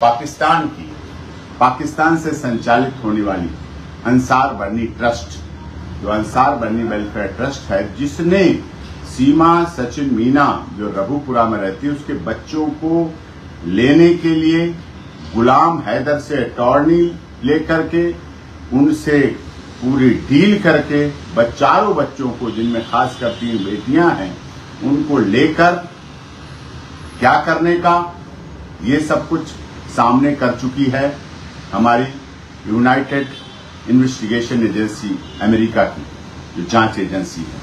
पाकिस्तान से संचालित होने वाली अंसार बनी ट्रस्ट, जो अंसार बनी वेलफेयर ट्रस्ट है, जिसने सीमा सचिन मीना जो रघुपुरा में रहती है उसके बच्चों को लेने के लिए गुलाम हैदर से अटॉर्नी लेकर के उनसे पूरी डील करके चारों बच्चों को, जिनमें खासकर 3 बेटियां हैं, उनको लेकर क्या करने का ये सब कुछ सामने कर चुकी है हमारी यूनाइटेड इन्वेस्टिगेशन एजेंसी अमेरिका की, जो जांच एजेंसी है,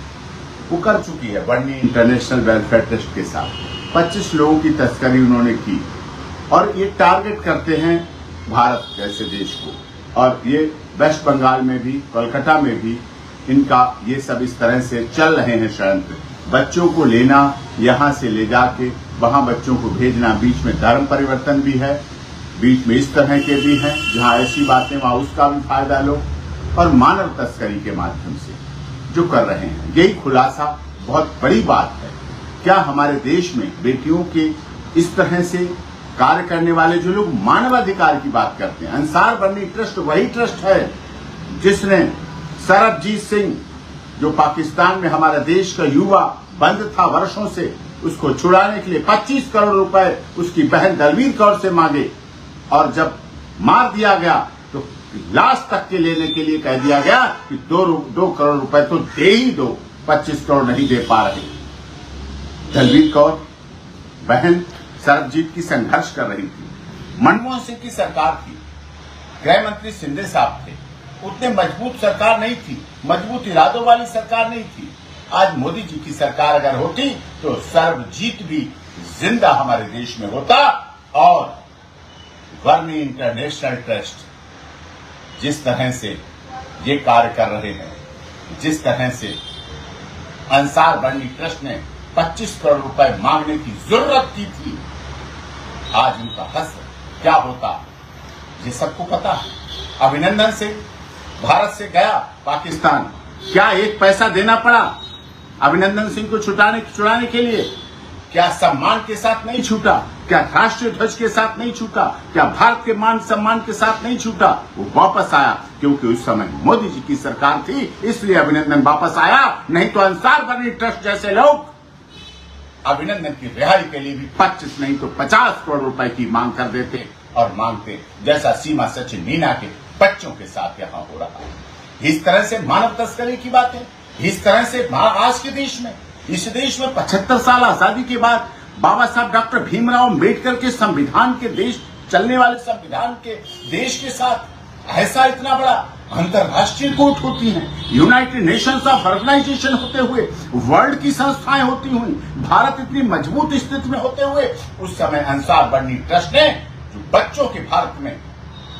वो कर चुकी है। बर्नी इंटरनेशनल वेलफेयर ट्रस्ट के साथ 25 लोगों की तस्करी उन्होंने की और ये टारगेट करते हैं भारत जैसे देश को। और ये वेस्ट बंगाल में भी, कोलकाता में भी इनका ये सब इस तरह से चल रहे हैं षड्यंत्र। बच्चों को लेना, यहाँ से ले जाके वहां बच्चों को भेजना, बीच में धर्म परिवर्तन भी है, बीच में इस तरह के भी हैं, जहां ऐसी बातें वहां उसका भी फायदा लो, और मानव तस्करी के माध्यम से जो कर रहे हैं। यही खुलासा बहुत बड़ी बात है। क्या हमारे देश में बेटियों के इस तरह से कार्य करने वाले जो लोग मानवाधिकार की बात करते हैं, अंसार बनी ट्रस्ट वही ट्रस्ट है जिसने सरबजीत सिंह, जो पाकिस्तान में हमारे देश का युवा बंद था वर्षों से, उसको छुड़ाने के लिए 25 करोड़ रुपए उसकी बहन दलवीर कौर से मांगे, और जब मार दिया गया तो लाश तक के लेने के लिए कह दिया गया कि 2 करोड़ रुपए तो दे ही दो, 25 करोड़ नहीं दे पा रहे। दलवीर कौर बहन सरबजीत की संघर्ष कर रही थी। मनमोहन सिंह की सरकार थी, गृह मंत्री शिंदे साहब थे, उतने मजबूत सरकार नहीं थी, मजबूत इरादों वाली सरकार नहीं थी। आज मोदी जी की सरकार अगर होती तो सरबजीत भी जिंदा हमारे देश में होता। और बर्नी इंटरनेशनल ट्रस्ट जिस तरह से ये कार्य कर रहे हैं, जिस तरह से अंसार बनी ट्रस्ट ने 25 करोड़ रुपए मांगने की जरूरत की थी, आज उनका हश्र क्या होता ये सबको पता है। अभिनंदन से भारत से गया पाकिस्तान, क्या एक पैसा देना पड़ा अभिनंदन सिंह को छुड़ाने के लिए? क्या सम्मान के साथ नहीं छूटा? क्या राष्ट्रीय ध्वज के साथ नहीं छूटा? क्या भारत के मान सम्मान के साथ नहीं छूटा? वो वापस आया क्योंकि उस समय मोदी जी की सरकार थी, इसलिए अभिनंदन वापस आया। नहीं तो अंसार बनी ट्रस्ट जैसे लोग अभिनंदन की रिहाई के लिए भी 25 नहीं तो 50 करोड़ रुपए की मांग कर देते और मांगते, जैसा सीमा सचिन मीना के बच्चों के साथ यहाँ हो रहा है। इस तरह से मानव तस्करी की बातें, इस तरह से आज के देश में, इस देश में 75 साल आजादी के बाद बाबा साहब डॉक्टर भीमराव अम्बेडकर के संविधान के देश, चलने वाले संविधान के देश के साथ ऐसा इतना बड़ा अंतरराष्ट्रीय कोर्ट होती हैं, यूनाइटेड नेशंस ऑफ ऑर्गेनाइजेशन होते हुए, वर्ल्ड की संस्थाएं होती हुई, भारत इतनी मजबूत स्थिति में होते हुए, उस समय अंसार बनी ट्रस्ट ने जो बच्चों के, भारत में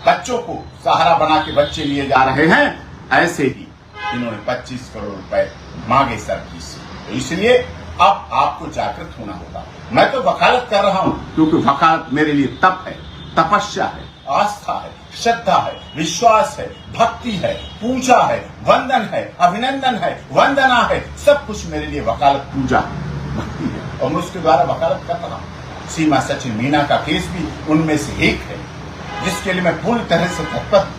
बच्चों को सहारा बना के बच्चे लिए जा रहे हैं, ऐसे ही इन्होंने 25 करोड़ रुपए मांगे सरकार से। तो इसलिए अब आपको जागृत होना होगा। मैं तो वकालत कर रहा हूं क्योंकि वकालत मेरे लिए तप है, तपस्या है, आस्था है, श्रद्धा है, विश्वास है, भक्ति है, पूजा है, वंदन है, अभिनंदन है, वंदना है, सब कुछ मेरे लिए वकालत, पूजा है, भक्ति है, और मैं उसके द्वारा वकालत कर रहा हूं। सीमा सचिन मीना का केस भी उनमें से एक है, जिसके लिए मैं पूरी तरह से तत्पर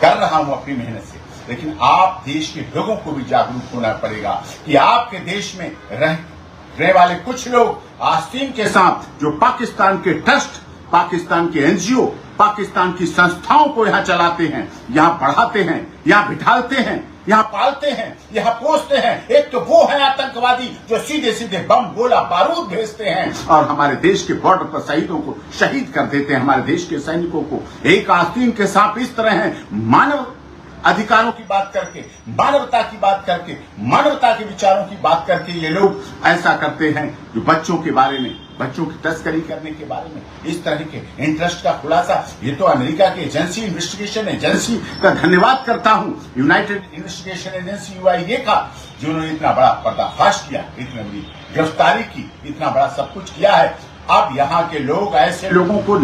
कर रहा हूं अपनी मेहनत से। लेकिन आप देश के लोगों को भी जागरूक होना पड़ेगा कि आपके देश में रहने वाले कुछ लोग आस्तीन के साथ, जो पाकिस्तान के ट्रस्ट, पाकिस्तान के एनजीओ, पाकिस्तान की संस्थाओं को यहाँ चलाते हैं, यहाँ पढ़ाते हैं, यहाँ बिठालते हैं, यहाँ पालते हैं, यहाँ पोसते हैं। एक तो वो है आतंकवादी जो सीधे सीधे बम, गोला, बारूद भेजते हैं और हमारे देश के बॉर्डर पर शहीदों को शहीद कर देते हैं, हमारे देश के सैनिकों को। एक आस्तीन के सांप इस तरह है, मानव अधिकारों की बात करके, मानवता की बात करके, मानवता के विचारों की बात करके ये लोग ऐसा करते हैं, जो बच्चों के बारे में, बच्चों की तस्करी करने के बारे में इस तरह के इंटरेस्ट का खुलासा। ये तो अमेरिका की एजेंसी, इन्वेस्टिगेशन एजेंसी का धन्यवाद करता हूं, यूनाइटेड इन्वेस्टिगेशन एजेंसी UIA का, जिन्होंने इतना बड़ा पर्दाफाश किया, इतनी बड़ी गिरफ्तारी की, इतना बड़ा सब कुछ किया है। अब यहाँ के लोग, ऐसे लोगों को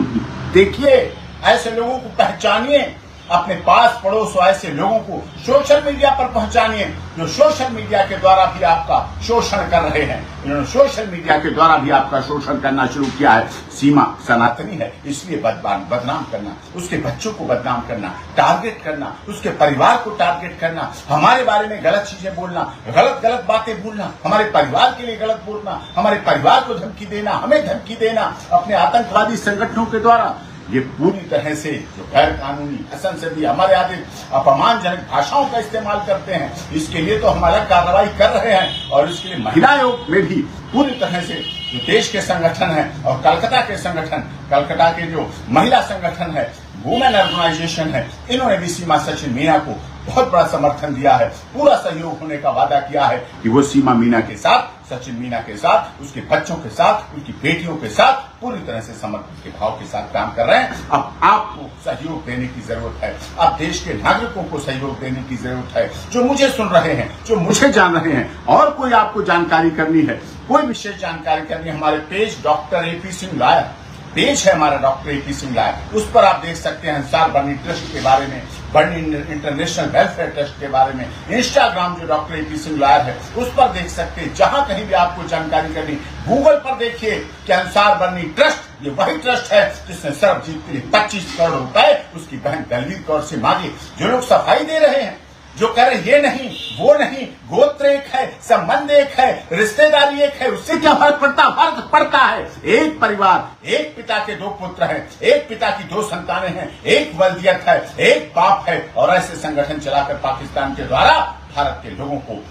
देखिए, ऐसे लोगों को पहचानिए अपने पास पड़ोस ऐसे लोगों को सोशल मीडिया पर पहुंचानिए जो सोशल मीडिया के द्वारा भी आपका शोषण कर रहे हैं। इन्होंने सोशल मीडिया के द्वारा भी आपका शोषण करना शुरू किया है। सीमा सनातनी है, इसलिए बदनाम करना, उसके बच्चों को बदनाम करना, टारगेट करना, उसके परिवार को टारगेट करना, हमारे बारे में गलत चीजें बोलना, गलत बातें बोलना, हमारे परिवार के लिए गलत बोलना, हमारे परिवार को धमकी देना, हमें धमकी देना अपने आतंकवादी संगठनों के द्वारा, ये पूरी तरह से जो गैर कानूनी असंसदीय हमारे आदि अपमानजनक भाषाओं का इस्तेमाल करते हैं। इसके लिए तो हम अलग कार्रवाई कर रहे हैं और इसके लिए महिला आयोग में भी पूरी तरह से जो देश के संगठन है और कलकत्ता के संगठन, कलकत्ता के जो महिला संगठन है, वुमेन ऑर्गेनाइजेशन है, इन्होंने भी सीमा सचिन मीना को बहुत बड़ा समर्थन दिया है, पूरा सहयोग होने का वादा किया है कि वो सीमा मीना के साथ, सचिन मीना के साथ, उसके बच्चों के साथ, उनकी बेटियों के साथ पूरी तरह से समर्पित के भाव के साथ काम कर रहे हैं। अब आपको सहयोग देने की जरूरत है, अब देश के नागरिकों को सहयोग देने की जरूरत है, जो मुझे सुन रहे हैं, जो मुझे जान रहे हैं, और कोई आपको जानकारी करनी है, कोई विशेष जानकारी करनी है, हमारे page doctor AP Singh lawyer page है, हमारा डॉक्टर AP सिंह लायर, उस पर आप देख सकते हैं अंसार बर्नी ट्रस्ट के बारे में, बर्नी इंटरनेशनल वेलफेयर ट्रस्ट के बारे में। इंस्टाग्राम जो डॉक्टर AP सिंह लायर है उस पर देख सकते हैं। जहां कहीं भी आपको जानकारी करनी, गूगल पर देखिए कि अंसार बर्नी ट्रस्ट ये वही ट्रस्ट है जिसने सरबजीत के लिए 25 करोड़ रुपए उसकी बहन दलवीर कौर से मांगे। जो लोग सफाई दे रहे हैं, जो कह रहे ये नहीं वो नहीं, गोत्र एक है, संबंध एक है, रिश्तेदारी एक है, उससे क्या फर्क पड़ता? फर्क पड़ता है। एक परिवार, एक पिता के 2 पुत्र हैं, एक पिता की 2 संतानें हैं, एक वल्दियत है, एक बाप है, और ऐसे संगठन चलाकर पाकिस्तान के द्वारा भारत के लोगों को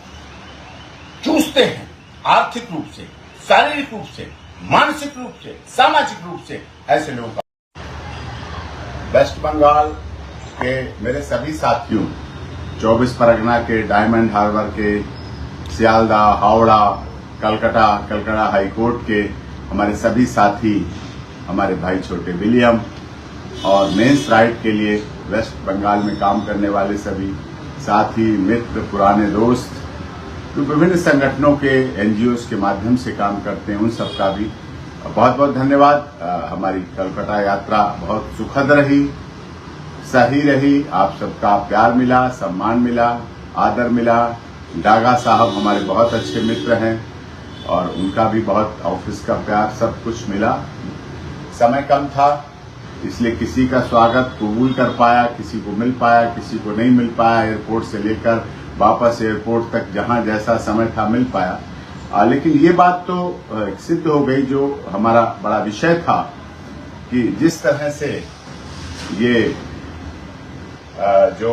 चूसते हैं, आर्थिक रूप से, शारीरिक रूप से, मानसिक रूप से, सामाजिक रूप से। ऐसे लोगों का वेस्ट बंगाल के मेरे सभी साथियों, 24 परगना के, डायमंड हार्बर के, सियालदा, हावड़ा, कलकत्ता हाईकोर्ट के हमारे सभी साथी, हमारे भाई छोटे विलियम, और मेंस राइट के लिए वेस्ट बंगाल में काम करने वाले सभी साथी, मित्र, पुराने दोस्त, तो विभिन्न संगठनों के NGOs के माध्यम से काम करते हैं, उन सबका भी बहुत बहुत धन्यवाद। हमारी कलकत्ता यात्रा बहुत सुखद रही, सही रही, आप सबका प्यार मिला, सम्मान मिला, आदर मिला। डागा साहब हमारे बहुत अच्छे मित्र हैं और उनका भी बहुत ऑफिस का प्यार, सब कुछ मिला। समय कम था इसलिए किसी का स्वागत कबूल कर पाया, किसी को मिल पाया, किसी को नहीं मिल पाया। एयरपोर्ट से लेकर वापस एयरपोर्ट तक जहां जैसा समय था मिल पाया। लेकिन ये बात तो सिद्ध हो गई, जो हमारा बड़ा विषय था, कि जिस तरह से ये जो